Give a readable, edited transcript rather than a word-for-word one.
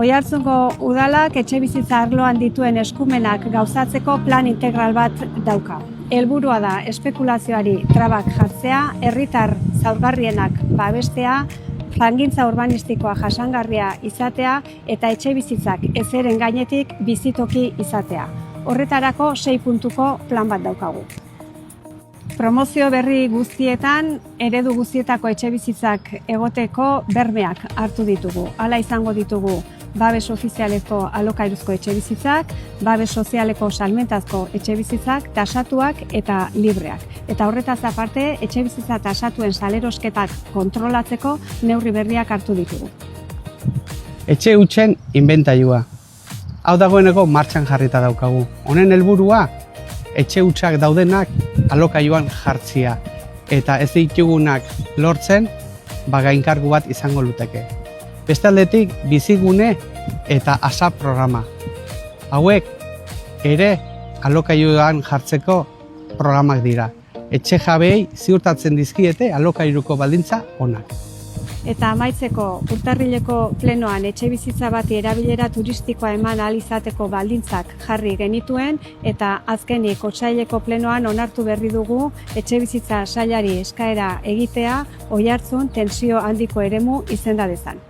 Oiartzungo udalak etxebizitza arloan dituen eskumenak gauzatzeko plan integral bat dauka. Helburua da espekulazioari trabak jartzea, herritar zaurgarrienak babestea, plangintza urbanistikoa jasangarria izatea eta etxebizitzak ezeren gainetik bizitoki izatea. Horretarako 6 puntuko plan bat daukagu. Promozio berri guztietan, eredu guztietako etxebizitzak egoteko bermeak hartu ditugu. Hala izango ditugu babes ofizialeko alokairuzko etxebizitzak, babes sozialeko salmentazko etxebizitzak, tasatuak eta libreak. Eta horretaz aparte, etxebizitza tasatuen salerosketak kontrolatzeko neurri berriak hartu ditugu. Etxe hutsen inventailua. Hau dagoeneko martxan jarrita daukagu. Honen helburua, etxe hutsak daudenak alokailuan jartzia. Eta ez ditugunak lortzen, gainkargu bat izango luteke. Beste aldetik, bizigune eta ASAP programa. Hauek ere alokailuan jartzeko programak dira. Etxe jabeei ziurtatzen dizkiete alokailuko baldintza onak. Eta amaitzeko, urtarrileko plenoan etxebizitza bati erabilera turistikoa eman ahal izateko baldintzak jarri genituen eta azkenik otsaileko plenoan onartu berri dugu etxebizitza sailari eskaera egitea Oiartzun tentsio handiko eremu izenda dezan.